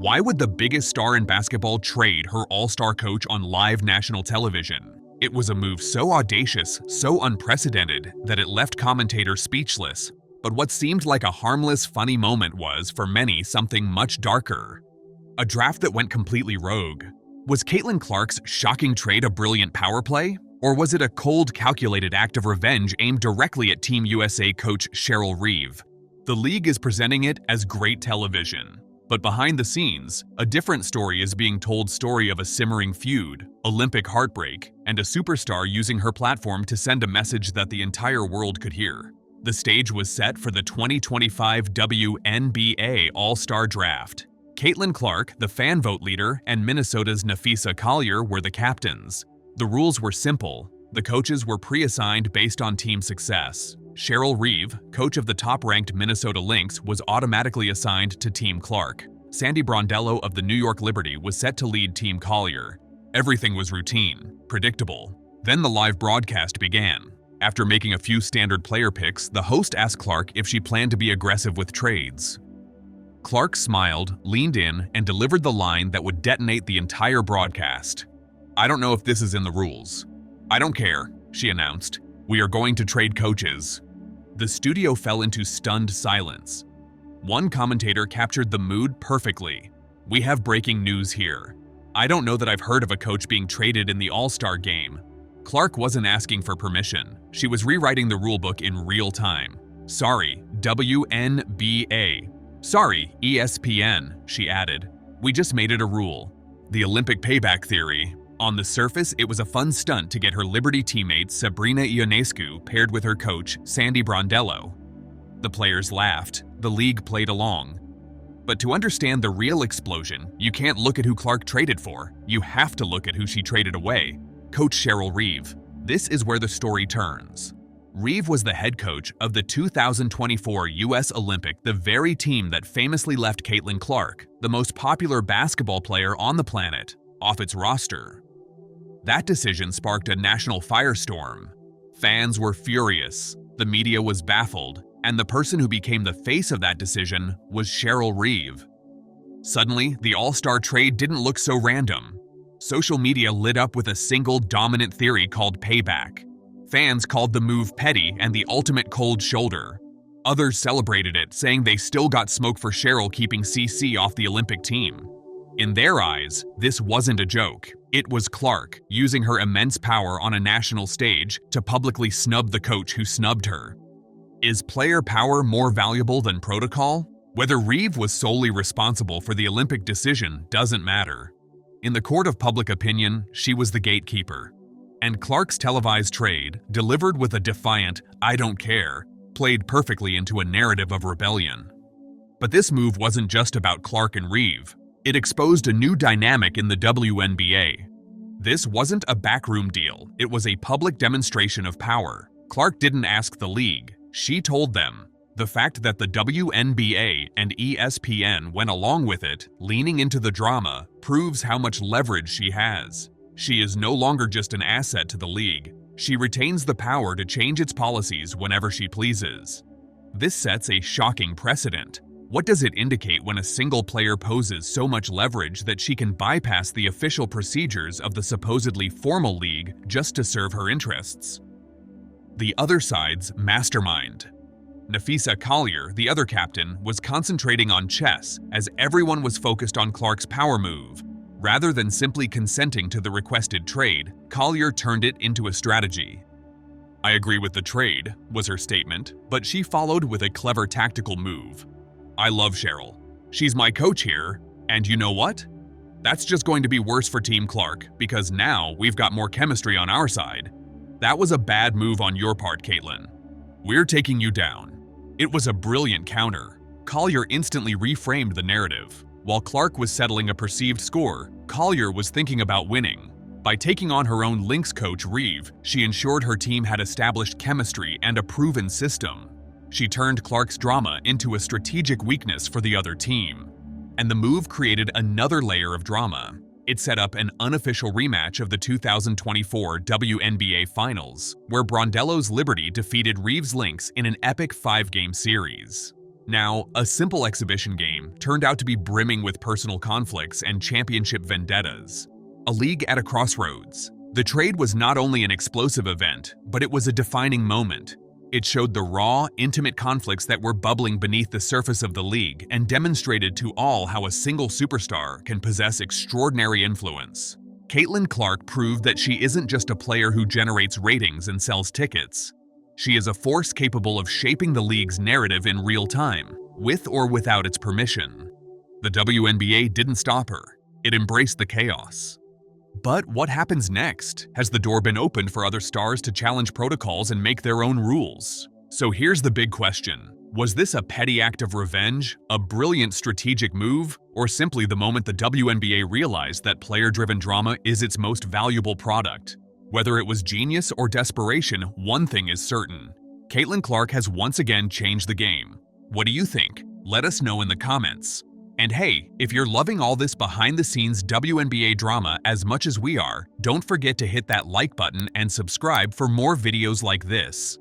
Why would the biggest star in basketball trade her all-star coach on live national television? It was a move so audacious, so unprecedented, that it left commentators speechless. But what seemed like a harmless, funny moment was, for many, something much darker. A draft that went completely rogue. Was Caitlin Clark's shocking trade a brilliant power play? Or was it a cold, calculated act of revenge aimed directly at Team USA coach Cheryl Reeve? The league is presenting it as great television. But behind the scenes, a different story is being told, story of a simmering feud, Olympic heartbreak, and a superstar using her platform to send a message that the entire world could hear. The stage was set for the 2025 WNBA All-Star Draft. Caitlin Clark, the fan vote leader, and Minnesota's Napheesa Collier were the captains. The rules were simple. The coaches were pre-assigned based on team success. Cheryl Reeve, coach of the top-ranked Minnesota Lynx, was automatically assigned to Team Clark. Sandy Brondello of the New York Liberty was set to lead Team Collier. Everything was routine, predictable. Then the live broadcast began. After making a few standard player picks, the host asked Clark if she planned to be aggressive with trades. Clark smiled, leaned in, and delivered the line that would detonate the entire broadcast. "I don't know if this is in the rules." "I don't care," she announced. "We are going to trade coaches." The studio fell into stunned silence. One commentator captured the mood perfectly. "We have breaking news here. I don't know that I've heard of a coach being traded in the All-Star game." Clark wasn't asking for permission. She was rewriting the rulebook in real time. "Sorry, WNBA. Sorry, ESPN," she added. "We just made it a rule." The Olympic payback theory. On the surface, it was a fun stunt to get her Liberty teammate Sabrina Ionescu paired with her coach, Sandy Brondello. The players laughed. The league played along. But to understand the real explosion, you can't look at who Clark traded for. You have to look at who she traded away. Coach Cheryl Reeve. This is where the story turns. Reeve was the head coach of the 2024 U.S. Olympic, the very team that famously left Caitlin Clark, the most popular basketball player on the planet, off its roster. That decision sparked a national firestorm. Fans were furious, the media was baffled, and the person who became the face of that decision was Cheryl Reeve. Suddenly, the all-star trade didn't look so random. Social media lit up with a single dominant theory called payback. Fans called the move petty and the ultimate cold shoulder. Others celebrated it, saying they still got smoke for Cheryl keeping CC off the Olympic team. In their eyes, this wasn't a joke. It was Clark, using her immense power on a national stage to publicly snub the coach who snubbed her. Is player power more valuable than protocol? Whether Reeve was solely responsible for the Olympic decision doesn't matter. In the court of public opinion, she was the gatekeeper. And Clark's televised trade, delivered with a defiant, "I don't care," played perfectly into a narrative of rebellion. But this move wasn't just about Clark and Reeve. It exposed a new dynamic in the WNBA. This wasn't a backroom deal, it was a public demonstration of power. Clark didn't ask the league, she told them. The fact that the WNBA and ESPN went along with it, leaning into the drama, proves how much leverage she has. She is no longer just an asset to the league. She retains the power to change its policies whenever she pleases. This sets a shocking precedent. What does it indicate when a single player poses so much leverage that she can bypass the official procedures of the supposedly formal league just to serve her interests? The other side's mastermind. Napheesa Collier, the other captain, was concentrating on chess as everyone was focused on Clark's power move. Rather than simply consenting to the requested trade, Collier turned it into a strategy. "I agree with the trade," was her statement, but she followed with a clever tactical move. "I love Cheryl. She's my coach here, and you know what? That's just going to be worse for Team Clark, because now we've got more chemistry on our side. That was a bad move on your part, Caitlin. We're taking you down." It was a brilliant counter. Collier instantly reframed the narrative. While Clark was settling a perceived score, Collier was thinking about winning. By taking on her own Lynx coach, Reeve, she ensured her team had established chemistry and a proven system. She turned Clark's drama into a strategic weakness for the other team. And the move created another layer of drama. It set up an unofficial rematch of the 2024 WNBA Finals, where Brondello's Liberty defeated Reeve's Lynx in an epic 5-game series. Now, a simple exhibition game turned out to be brimming with personal conflicts and championship vendettas. A league at a crossroads. The trade was not only an explosive event, but it was a defining moment. It showed the raw, intimate conflicts that were bubbling beneath the surface of the league and demonstrated to all how a single superstar can possess extraordinary influence. Caitlin Clark proved that she isn't just a player who generates ratings and sells tickets. She is a force capable of shaping the league's narrative in real time, with or without its permission. The WNBA didn't stop her. It embraced the chaos. But what happens next? Has the door been opened for other stars to challenge protocols and make their own rules? So here's the big question. Was this a petty act of revenge, a brilliant strategic move, or simply the moment the WNBA realized that player-driven drama is its most valuable product? Whether it was genius or desperation, one thing is certain. Caitlin Clark has once again changed the game. What do you think? Let us know in the comments. And hey, if you're loving all this behind-the-scenes WNBA drama as much as we are, don't forget to hit that like button and subscribe for more videos like this.